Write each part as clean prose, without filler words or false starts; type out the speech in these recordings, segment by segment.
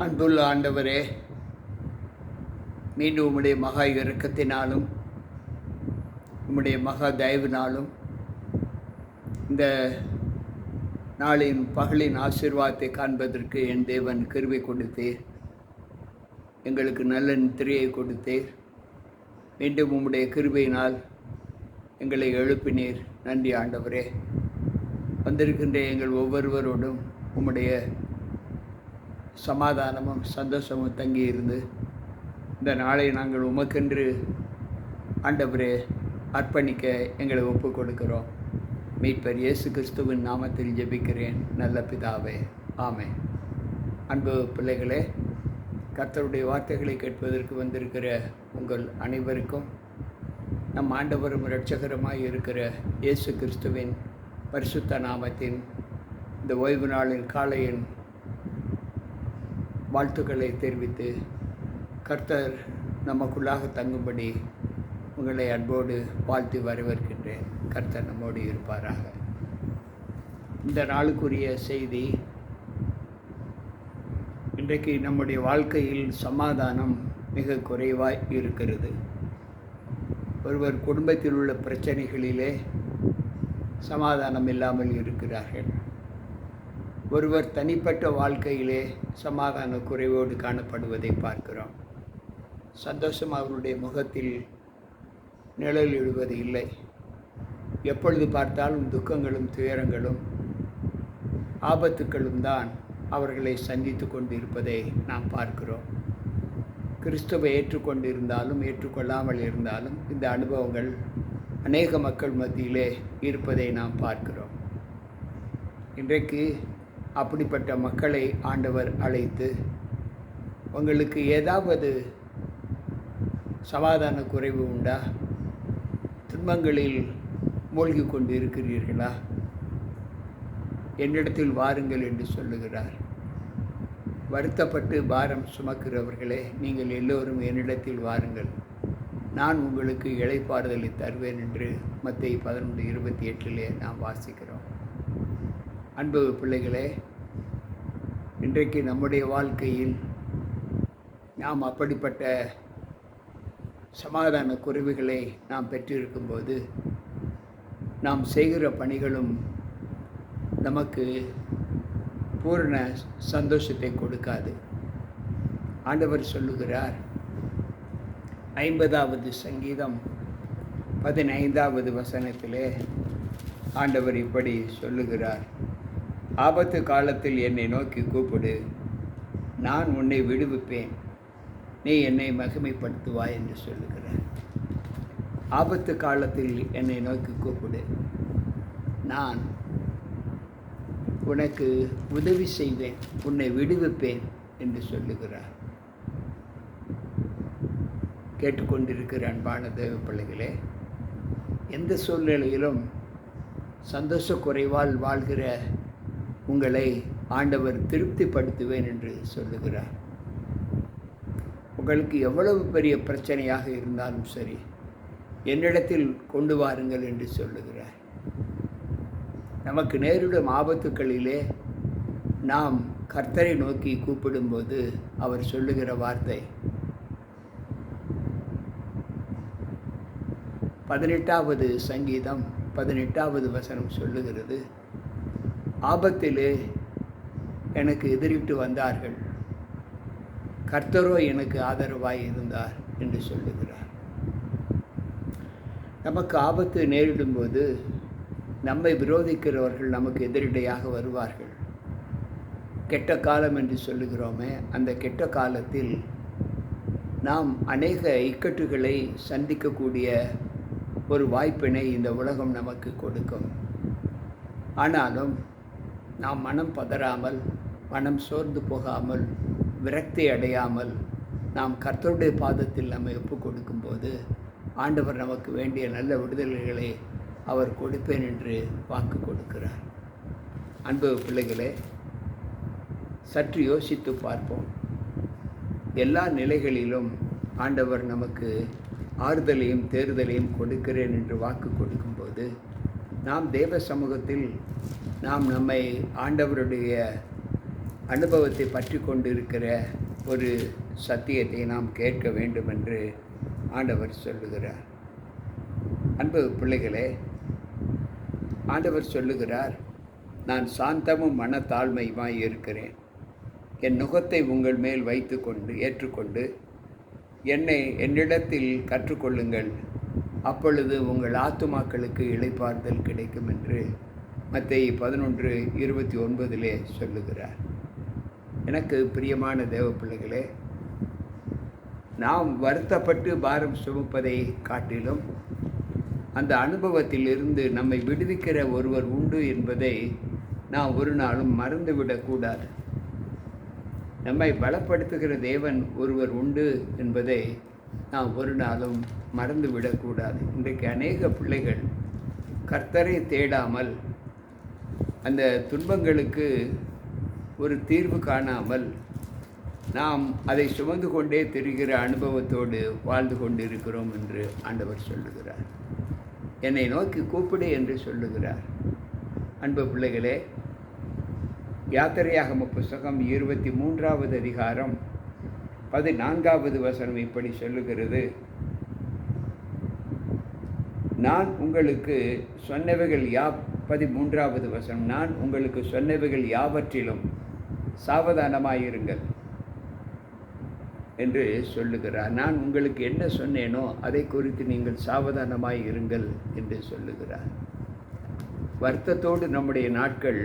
அன்புள்ள ஆண்டவரே, மீண்டும் உம்முடைய மகா இரக்கத்தினாலும் உம்முடைய மகா தயவினாலும் இந்த நாளின் பகலின் ஆசீர்வாதத்தை காண்பதற்கு என் தேவன் கிருபை கொடுத்தீர். எங்களுக்கு நல்ல நித்திரையை கொடுத்தீர். மீண்டும் உம்முடைய கிருபையினால் எங்களை எழுப்பினீர். நன்றி ஆண்டவரே. வந்திருக்கின்ற எங்கள் ஒவ்வொருவரோடும் உம்முடைய சமாதானமும் சந்தோஷமும் தங்கி இருந்து இந்த நாளை நாங்கள் உமக்கென்று ஆண்டவரே அர்ப்பணிக்க எங்களை ஒப்புக் கொடுக்கிறோம். மீட்பர் இயேசு கிறிஸ்துவின் நாமத்தில் ஜெபிக்கிறேன் நல்ல பிதாவே, ஆமென். அன்பு பிள்ளைகளே, கர்த்தருடைய வார்த்தைகளை கேட்பதற்கு வந்திருக்கிற உங்கள் அனைவருக்கும் நம் ஆண்டவரும் இரட்சகருமாய் இருக்கிற இயேசு கிறிஸ்துவின் பரிசுத்த நாமத்தின் இந்த ஓய்வு நாளின் காலையின் வாழ்த்துக்களை தெரிவித்து கர்த்தர் நமக்குள்ளாக தங்கும்படி உங்களை அன்போடு வாழ்த்து வரவேற்கின்றேன். கர்த்தர் நம்மோடு இருப்பாராக. இந்த நாளுக்குரிய செய்தி, இன்றைக்கு நம்முடைய வாழ்க்கையில் சமாதானம் மிக குறைவாய் இருக்கிறது. ஒருவர் குடும்பத்தில் உள்ள பிரச்சனைகளிலே சமாதானம் இல்லாமல் இருக்கிறார்கள். ஒருவர் தனிப்பட்ட வாழ்க்கையிலே சமாதான குறைவோடு காணப்படுவதை பார்க்கிறோம். சந்தோஷம் அவருடைய முகத்தில் நிழலிடுவது இல்லை. எப்பொழுது பார்த்தாலும் துக்கங்களும் துயரங்களும் ஆபத்துக்களும் தான் அவர்களை சந்தித்து கொண்டிருப்பதை நாம் பார்க்கிறோம். கிறிஸ்துவை ஏற்றுக்கொண்டிருந்தாலும் ஏற்றுக்கொள்ளாமல் இருந்தாலும் இந்த அனுபவங்கள் அநேக மக்கள் மத்தியிலே இருப்பதை நாம் பார்க்கிறோம். இன்றைக்கு அப்படிப்பட்ட மக்களை ஆண்டவர் அழைத்து, உங்களுக்கு ஏதாவது சமாதான குறைவு உண்டா? துன்பங்களில் மூழ்கி கொண்டு இருக்கிறீர்களா? என்னிடத்தில் வாருங்கள் என்று சொல்லுகிறார். வருத்தப்பட்டு பாரம் சுமக்கிறவர்களே, நீங்கள் எல்லோரும் என்னிடத்தில் வாருங்கள், நான் உங்களுக்கு இளைப்பாறுதலை தருவேன் என்று மத்தேயு 11:28 நாம் வாசிக்கிறோம். அன்பு பிள்ளைகளே, இன்றைக்கு நம்முடைய வாழ்க்கையில் நாம் அப்படிப்பட்ட சமாதான குறைவுகளை நாம் பெற்றிருக்கும்போது நாம் செய்கிற பணிகளும் நமக்கு பூரண சந்தோஷத்தை கொடுக்காது. ஆண்டவர் சொல்லுகிறார், 50வது சங்கீதம் 15வது வசனத்திலே ஆண்டவர் இப்படி சொல்லுகிறார், ஆபத்து காலத்தில் என்னை நோக்கி கூப்பிடு, நான் உன்னை விடுவிப்பேன், நீ என்னை மகிமைப்படுத்துவாய் என்று சொல்லுகிறார். ஆபத்து காலத்தில் என்னை நோக்கி கூப்பிடு, நான் உனக்கு உதவி செய்வேன், உன்னை விடுவிப்பேன் என்று சொல்லுகிறார். கேட்டுக்கொண்டிருக்கிற அன்பான தேவ பிள்ளைகளே, எந்த சூழ்நிலையிலும் சந்தோஷ குறைவால் வாழ்கிற உங்களை ஆண்டவர் திருப்திப்படுத்துவேன் என்று சொல்லுகிறார். உங்களுக்கு எவ்வளவு பெரிய பிரச்சனையாக இருந்தாலும் சரி, என்னிடத்தில் கொண்டு வாருங்கள் என்று சொல்லுகிறார். நமக்கு நேரிடும் ஆபத்துக்களிலே நாம் கர்த்தரை நோக்கி கூப்பிடும்போது அவர் சொல்லுகிற வார்த்தை 18வது சங்கீதம் 18வது வசனம் சொல்லுகிறது, ஆபத்திலே எனக்கு எதிரிட்டு வந்தார்கள், கர்த்தரோ எனக்கு ஆதரவாய் இருந்தார் என்று சொல்லுகிறார். நமக்கு ஆபத்து நேரிடும்போது நம்மை விரோதிக்கிறவர்கள் நமக்கு எதிரிடையாக வருவார்கள். கெட்ட காலம் என்று சொல்லுகிறோமே, அந்த கெட்ட காலத்தில் நாம் அநேக இக்கட்டுகளை சந்திக்கக்கூடிய ஒரு வாய்ப்பினை இந்த உலகம் நமக்கு கொடுக்கும். ஆனாலும் நாம் மனம் பதறாமல், மனம் சோர்ந்து போகாமல், விரக்தி அடையாமல் நாம் கர்த்தருடைய பாதத்தில் நம்மை ஒப்பு கொடுக்கும்போது ஆண்டவர் நமக்கு வேண்டிய நல்ல விடுதலைகளை அவர் கொடுப்பேன் என்று வாக்கு கொடுக்கிறார். அன்பு பிள்ளைகளே, சற்று யோசித்து பார்ப்போம். எல்லா நிலைகளிலும் ஆண்டவர் நமக்கு ஆறுதலையும் தேறுதலையும் கொடுக்கிறேன் என்று வாக்கு கொடுக்கும்போது நாம் தேவ சமூகத்தில் நாம் நம்மை ஆண்டவருடைய அனுபவத்தை பற்றி கொண்டிருக்கிற ஒரு சத்தியத்தை நாம் கேட்க வேண்டும் என்று ஆண்டவர் சொல்லுகிறார். அன்பு பிள்ளைகளே, ஆண்டவர் சொல்லுகிறார், நான் சாந்தமும் மனத்தாழ்மையுமாய் இருக்கிறேன். என் நுகத்தை உங்கள் மேல் வைத்து கொண்டு ஏற்றுக்கொண்டு என்னிடத்தில் கற்றுக்கொள்ளுங்கள், அப்பொழுது உங்கள் ஆத்துமாக்களுக்கு இளைப்பாறுதல் கிடைக்கும் என்று மத்தேயு 11:29 சொல்லுகிறார். எனக்கு பிரியமான தேவ பிள்ளைகளே, நாம் வருத்தப்பட்டு பாரம் சுமப்பதை காட்டிலும் அந்த அனுபவத்தில் இருந்து நம்மை விடுவிக்கிற ஒருவர் உண்டு என்பதை நாம் ஒரு நாளும் மறந்துவிடக்கூடாது. நம்மை பலப்படுத்துகிற தேவன் ஒருவர் உண்டு என்பதை நாம் ஒரு நாளும் மறந்துவிடக்கூடாது. இன்றைக்கு அநேக பிள்ளைகள் கர்த்தரை தேடாமல், அந்த துன்பங்களுக்கு ஒரு தீர்வு காணாமல் நாம் அதை சுமந்து கொண்டே திரிகிற அனுபவத்தோடு வாழ்ந்து கொண்டிருக்கிறோம் என்று ஆண்டவர் சொல்லுகிறார். என்னை நோக்கி கூப்பிடு என்று சொல்லுகிறார். அன்பு பிள்ளைகளே, யாத்திரையாகம புஸ்தகம் 23வது அதிகாரம் 14வது வசனம் இப்படி சொல்லுகிறது, நான் உங்களுக்கு சொன்னவைகள் 13வது வசனம், நான் உங்களுக்கு சொன்னவைகள் யாவற்றிலும் சாவதானமாயிருங்கள் என்று சொல்லுகிறார். நான் உங்களுக்கு என்ன சொன்னேனோ அதை குறித்து நீங்கள் சாவதானமாய் இருங்கள் என்று சொல்லுகிறார். வருத்தத்தோடு நம்முடைய நாட்கள்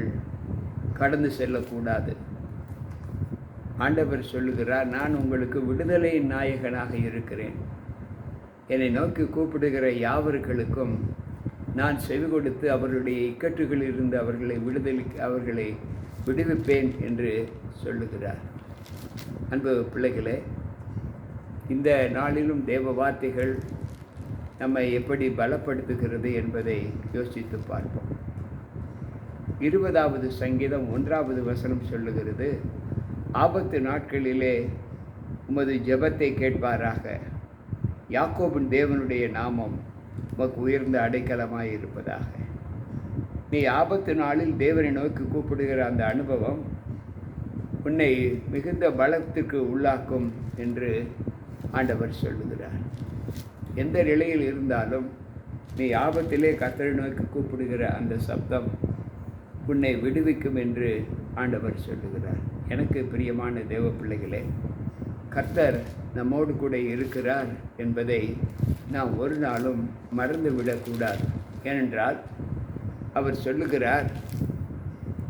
கடந்து செல்லக்கூடாது. ஆண்டவர் சொல்லுகிறார், நான் உங்களுக்கு விடுதலையின் நாயகனாக இருக்கிறேன். என்னை நோக்கி கூப்பிடுகிற யாவர்களுக்கும் நான் செவி கொடுத்து அவர்களுடைய இக்கட்டுகளிலிருந்து அவர்களை விடுவிப்பேன் என்று சொல்லுகிறார். அன்பு பிள்ளைகளே, இந்த நாளிலும் தேவ வார்த்தைகள் நம்மை எப்படி பலப்படுத்துகிறது என்பதை யோசித்து பார்ப்போம். 20வது சங்கீதம் 1வது வசனம் சொல்லுகிறது, ஆபத்து நாட்களிலே உமது ஜெபத்தை கேட்பாராக, யாக்கோபின் தேவனுடைய நாமம் உமக்கு உயர்ந்த அடைக்கலமாய் இருப்பதாக. நீ ஆபத்து நாளில் தேவனை நோக்கி கூப்பிடுகிற அந்த அனுபவம் உன்னை மிகுந்த பலத்திற்கு உள்ளாக்கும் என்று ஆண்டவர் சொல்லுகிறார். எந்த நிலையில் இருந்தாலும் நீ ஆபத்திலே கர்த்தரை நோக்கி கூப்பிடுகிற அந்த சப்தம் உன்னை விடுவிக்கும் என்று ஆண்டவர் சொல்லுகிறார். எனக்கு பிரியமான தேவ பிள்ளைகளே, கர்த்தர் நம்மோடு கூட இருக்கிறார் என்பதை நாம் ஒரு நாளும் மறந்துவிடக்கூடாது. ஏனென்றால் அவர் சொல்லுகிறார்,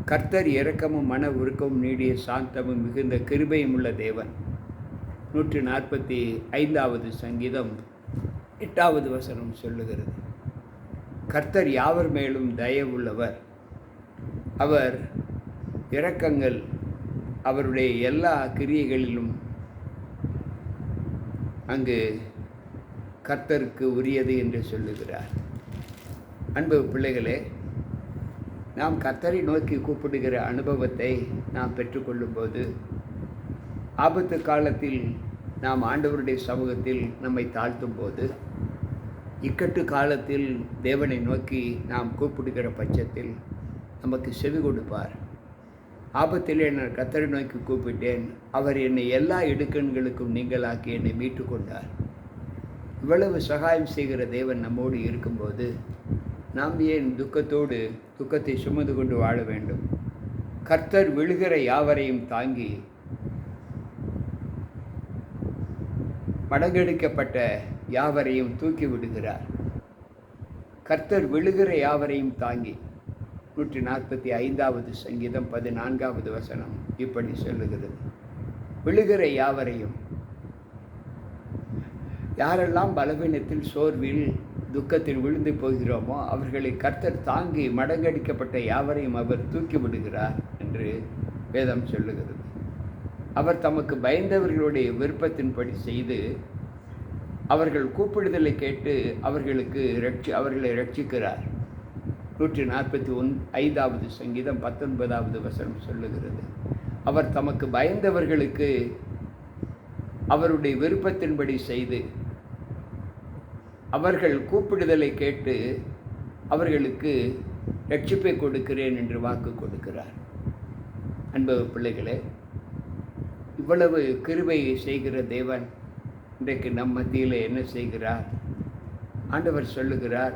கர்த்தர் இரக்கமும் மன உருக்கமும் நீடிய சாந்தமும் மிகுந்த கிருபையும் உள்ள தேவன். 145வது சங்கீதம் 8வது வசனம் சொல்லுகிறது, கர்த்தர் யாவர் மேலும் தயவுள்ளவர், அவர் இரக்கங்கள் அவருடைய எல்லா கிரியைகளிலும் அங்கு கர்த்தருக்கு உரியது என்று சொல்லுகிறார். அன்பு பிள்ளைகளே, நாம் கர்த்தரை நோக்கி கூப்பிடுகிற அனுபவத்தை நாம் பெற்றுக்கொள்ளும்போது, ஆபத்து காலத்தில் நாம் ஆண்டவருடைய சமூகத்தில் நம்மை தாழ்த்தும் போது, இக்கட்டு காலத்தில் தேவனை நோக்கி நாம் கூப்பிடுகிற பட்சத்தில் நமக்கு செவி கொடுப்பார். ஆபத்திலே நான் கர்த்தரை நோக்கி கூப்பிட்டேன், அவர் என்னை எல்லா இடுக்கண்களுக்கும் நீங்களாக்கி என்னை மீட்டு கொண்டார். இவ்வளவு சகாயம் செய்கிற தேவன் நம்மோடு இருக்கும்போது நாம் ஏன் துக்கத்தை சுமந்து கொண்டு வாழ வேண்டும்? கர்த்தர் விழுகிற யாவரையும் தாங்கி மடங்கெடுக்கப்பட்ட யாவரையும் தூக்கி விடுகிறார். கர்த்தர் விழுகிற யாவரையும் தாங்கி. 145வது சங்கீதம் 14வது வசனம் இப்படி சொல்லுகிறது, விழுகிற யாவரையும். யாரெல்லாம் பலவீனத்தில், சோர்வில், துக்கத்தில் விழுந்து போகிறோமோ அவர்களை கர்த்தர் தாங்கி மடங்கடிக்கப்பட்ட யாவரையும் அவர் தூக்கி விடுகிறார் என்று வேதம் சொல்லுகிறது. அவர் தமக்கு பயந்தவர்களுடைய விருப்பத்தின்படி செய்து அவர்கள் கூப்பிடுதலை கேட்டு அவர்களை ரட்சிக்கிறார். 145வது சங்கீதம் 19வது வசனம் சொல்லுகிறது, அவர் தமக்கு பயந்தவர்களுக்கு அவருடைய விருப்பத்தின்படி செய்து அவர்கள் கூப்பிடுதலை கேட்டு அவர்களுக்கு ரட்சிப்பை கொடுக்கிறேன் என்று வாக்கு கொடுக்கிறார். அன்பு பிள்ளைகளே, இவ்வளவு கிருபையை செய்கிற தேவன் இன்றைக்கு நம் மத்தியில் என்ன செய்கிறார்? ஆண்டவர் சொல்லுகிறார்,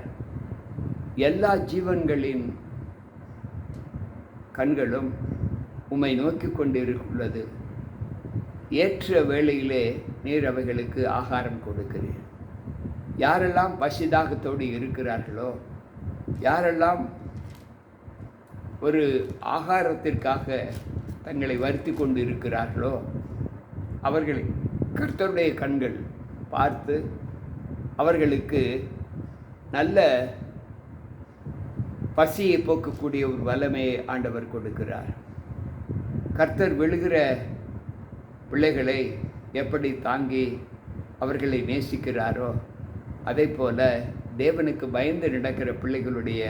எல்லா ஜீவன்களின் கண்களும் உம்மை நோக்கி கொண்டிருக்கிறது. ஏற்ற வேளையிலே நீர் அவைகளுக்கு ஆகாரம் கொடுக்கிறீர். யாரெல்லாம் பசிதாகத்தோடு இருக்கிறார்களோ, யாரெல்லாம் ஒரு ஆகாரத்திற்காக தங்களை வருத்தி கொண்டு இருக்கிறார்களோ, அவர்களை கர்த்தருடைய கண்கள் பார்த்து அவர்களுக்கு நல்ல பசியை போக்கக்கூடிய ஒரு வல்லமையை ஆண்டவர் கொடுக்கிறார். கர்த்தர் விழுகிற பிள்ளைகளை எப்படி தாங்கி அவர்களை நேசிக்கிறாரோ, அதே போல தேவனுக்கு பயந்து நடக்கிற பிள்ளைகளுடைய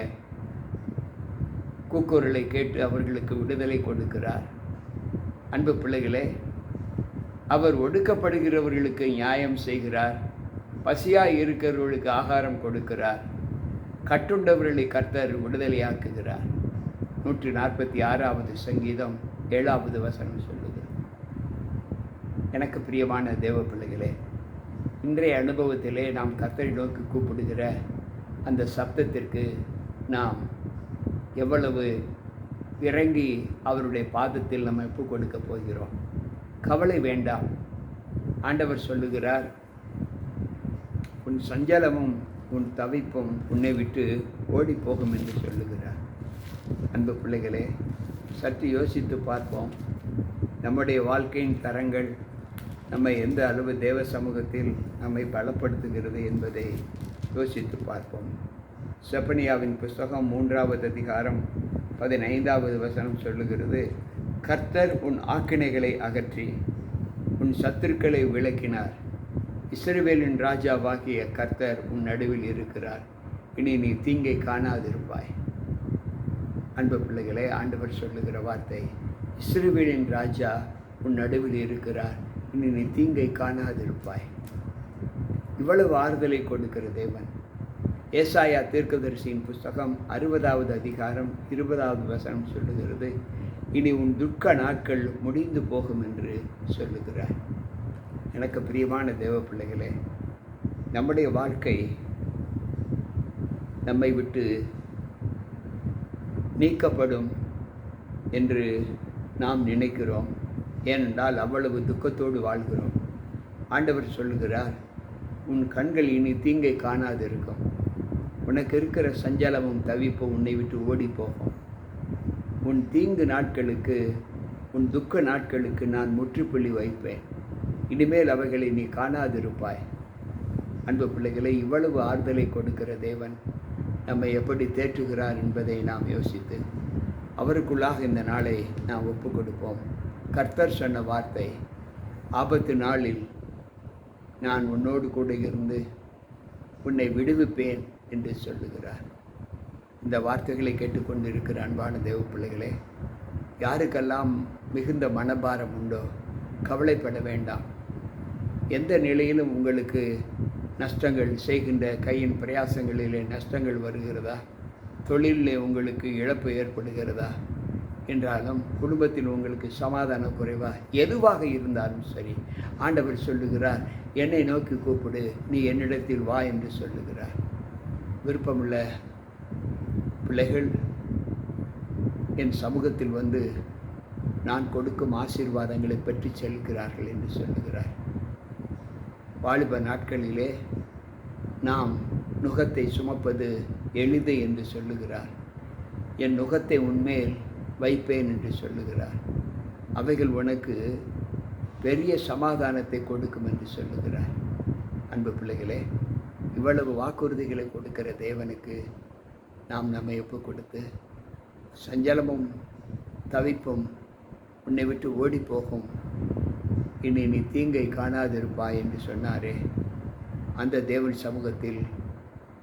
கூக்குரலை கேட்டு அவர்களுக்கு விடுதலை கொடுக்கிறார். அன்பு பிள்ளைகளே, அவர் ஒடுக்கப்படுகிறவர்களுக்கு நியாயம் செய்கிறார். பசியாய் இருக்கிறவர்களுக்கு ஆகாரம் கொடுக்கிறார். கட்டுண்டவர்களை கர்த்தர் விடுதலையாக்குகிறார். 146வது சங்கீதம் 7வது வசனம் சொல்லுது. எனக்கு பிரியமான தேவ பிள்ளைகளே, இன்றைய அனுபவத்திலே நாம் கர்த்தரை நோக்கி கூப்பிடுகிற அந்த சப்தத்திற்கு நாம் எவ்வளவு இறங்கி அவருடைய பாதத்தில் நம்ம ஒப்பு கொடுக்க போகிறோம்? கவலை வேண்டாம். ஆண்டவர் சொல்லுகிறார், உன் சஞ்சலமும் உன் தவிப்பும் உன்னை விட்டு ஓடி போகும் என்று சொல்லுகிறார். அன்பு பிள்ளைகளே, சற்று யோசித்து பார்ப்போம். நம்முடைய வாழ்க்கையின் தரங்கள் நம்மை எந்த அளவு தேவ சமூகத்தில் நம்மை பலப்படுத்துகிறது என்பதை யோசித்து பார்ப்போம். செப்பனியாவின் புஸ்தகம் 3வது அதிகாரம் 15வது வசனம் சொல்லுகிறது, கர்த்தர் உன் ஆக்கினைகளை அகற்றி உன் சத்துருக்களை விலக்கினார். இஸ்ரவேலின் ராஜாவாகிய கர்த்தர் உன் நடுவில் இருக்கிறார். இனி நீ தீங்கை காணாதிருப்பாய். அன்பு பிள்ளைகளே, ஆண்டவர் சொல்லுகிற வார்த்தை, இஸ்ரவேலின் ராஜா உன் நடுவில் இருக்கிறார். இனி நீ தீங்கை காணாதிருப்பாய். இவ்வளவு ஆறுதலை கொடுக்கிற தேவன். ஏசாயா தீர்க்கதரிசியின் புஸ்தகம் 60வது அதிகாரம் 20வது வசனம் சொல்லுகிறது, இனி உன் துக்க நாட்கள் முடிந்து போகும் என்று சொல்லுகிறார். எனக்கு பிரியமான தேவ பிள்ளைகளே, நம்முடைய வாழ்க்கை நம்மை விட்டு நீக்கப்படும் என்று நாம் நினைக்கிறோம். ஏனென்றால் அவ்வளவு துக்கத்தோடு வாழ்கிறோம். ஆண்டவர் சொல்லுகிறார், உன் கண்கள் இனி தீங்கை காணாதிருக்கும். உனக்கு இருக்கிற சஞ்சலமும் தவிப்பும் உன்னை விட்டு ஓடி போகும். உன் தீங்கு நாட்களுக்கு, உன் துக்க நாட்களுக்கு நான் முற்றுப்புள்ளி வைப்பேன். இனிமேல் அவைகளை நீ காணாதிருப்பாய். அன்பு பிள்ளைகளை, இவ்வளவு ஆறுதலை கொடுக்கிற தேவன் நம்மை எப்படி தேற்றுகிறார் என்பதை நாம் யோசித்து அவருக்குள்ளாக இந்த நாளை நாம் ஒப்பு கொடுப்போம். கர்த்தர் சொன்ன வார்த்தை, ஆபத்து நாளில் நான் உன்னோடு கூட இருந்து உன்னை விடுவிப்பேன் என்று சொல்லுகிறார். இந்த வார்த்தைகளை கேட்டுக்கொண்டு இருக்கிற அன்பான தேவ பிள்ளைகளே, யாருக்கெல்லாம் மிகுந்த மனபாரம் உண்டோ கவலைப்பட வேண்டாம். எந்த நிலையிலும் உங்களுக்கு நஷ்டங்கள் செய்கின்ற கையின் பிரயாசங்களிலே நஷ்டங்கள் வருகிறதா, தொழிலிலே உங்களுக்கு இழப்பு ஏற்படுகிறதா என்றாலும், குடும்பத்தில் உங்களுக்கு சமாதான குறைவா எதுவாக இருந்தாலும் சரி, ஆண்டவர் சொல்லுகிறார், என்னை நோக்கி கூப்பிடு, நீ என்னிடத்தில் வா என்று சொல்லுகிறார். விருப்பமுள்ள பிள்ளைகள் என் சமூகத்தில் வந்து நான் கொடுக்கும் ஆசீர்வாதங்களை பற்றி செல்கிறார்கள் என்று சொல்லுகிறார். வாலிப நாட்களிலே நாம் நுகத்தை சுமப்பது எளிது என்று சொல்லுகிறார். என் நுகத்தை உன்மேல் வைப்பேன் என்று சொல்லுகிறார். அவைகள் உனக்கு பெரிய சமாதானத்தை கொடுக்கும் என்று சொல்லுகிறார். அன்பு பிள்ளைகளே, இவ்வளவு வாக்குறுதிகளை கொடுக்கிற தேவனுக்கு நாம் நம்மை ஒப்பு கொடுத்து, சஞ்சலமும் தவிப்பும் உன்னை விட்டு ஓடி போகும், இனி நீ தீங்கை காணாதிருப்பாய் என்று சொன்னாரே, அந்த தேவன் சமூகத்தில்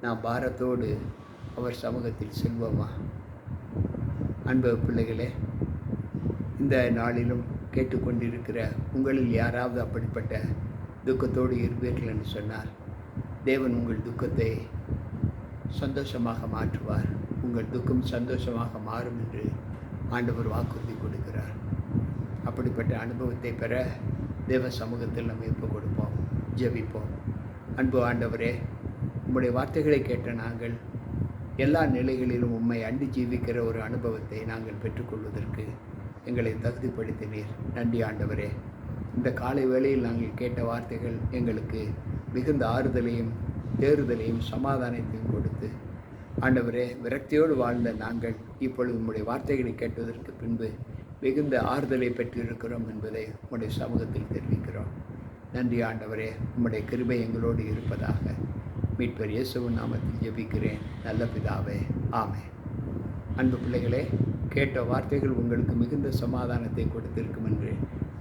நாம் பாரத்தோடு அவர் சமூகத்தில் செல்வோமா? அன்பு பிள்ளைகளே, இந்த நாளிலும் கேட்டுக்கொண்டிருக்கிற உங்களில் யாராவது அப்படிப்பட்ட துக்கத்தோடு இருப்பீர்கள் என்று சொன்னார், தேவன் உங்கள் துக்கத்தை சந்தோஷமாக மாற்றுவார். உங்கள் துக்கம் சந்தோஷமாக மாறும் என்று ஆண்டவர் வாக்குறுதி கொடுக்கிறார். அப்படிப்பட்ட அனுபவத்தை பெற தேவ சமூகத்தில் நம்ம இப்போ கொடுப்போம், ஜெபிப்போம். அன்பு ஆண்டவரே, உம்முடைய வார்த்தைகளை கேட்ட நாங்கள் எல்லா நிலைகளிலும் உம்மை அண்டி ஜீவிக்கிற ஒரு அனுபவத்தை நாங்கள் பெற்றுக்கொள்வதற்கு எங்களை தகுதிப்படுத்தினீர். நன்றி ஆண்டவரே. இந்த காலை வேளையில் நாங்கள் கேட்ட வார்த்தைகள் எங்களுக்கு மிகுந்த ஆறுதலையும் தேறுதலையும் சமாதானத்தையும் கொடுத்து, ஆண்டவரே, விரக்தியோடு வாழ்ந்த நாங்கள் இப்பொழுது உம்முடைய வார்த்தைகளை கேட்டதற்கு பின்பு மிகுந்த ஆறுதலை பெற்றிருக்கிறோம் என்பதை உம்முடைய சமூகத்தில் தெரிவிக்கிறோம். நன்றி ஆண்டவரே. உம்முடைய கிருபை எங்களோடு இருப்பதாக மீட்பர் இயேசுவின் நாமத்தில் ஜெபிக்கிறேன் நல்ல பிதாவே, ஆமென். அன்பு பிள்ளைகளே, கேட்ட வார்த்தைகள் உங்களுக்கு மிகுந்த சமாதானத்தை கொடுத்திருக்கும் என்று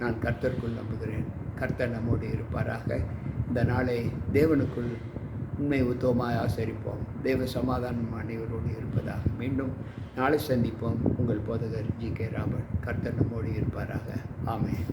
நான் கர்த்தருக்குள் நம்புகிறேன். கர்த்தர் நம்மோடு இருப்பாராக. இந்த நாளை தேவனுக்குள் உண்மை உத்தவமாய் ஆசரிப்போம். தேவ சமாதானம் அனைவரோடு இருப்பதாக. மீண்டும் நாளை சந்திப்போம். உங்கள் போதகர் ஜி.கே. ராபர்ட். கர்த்தர் நம்மோடு இருப்பாராக. ஆமென்.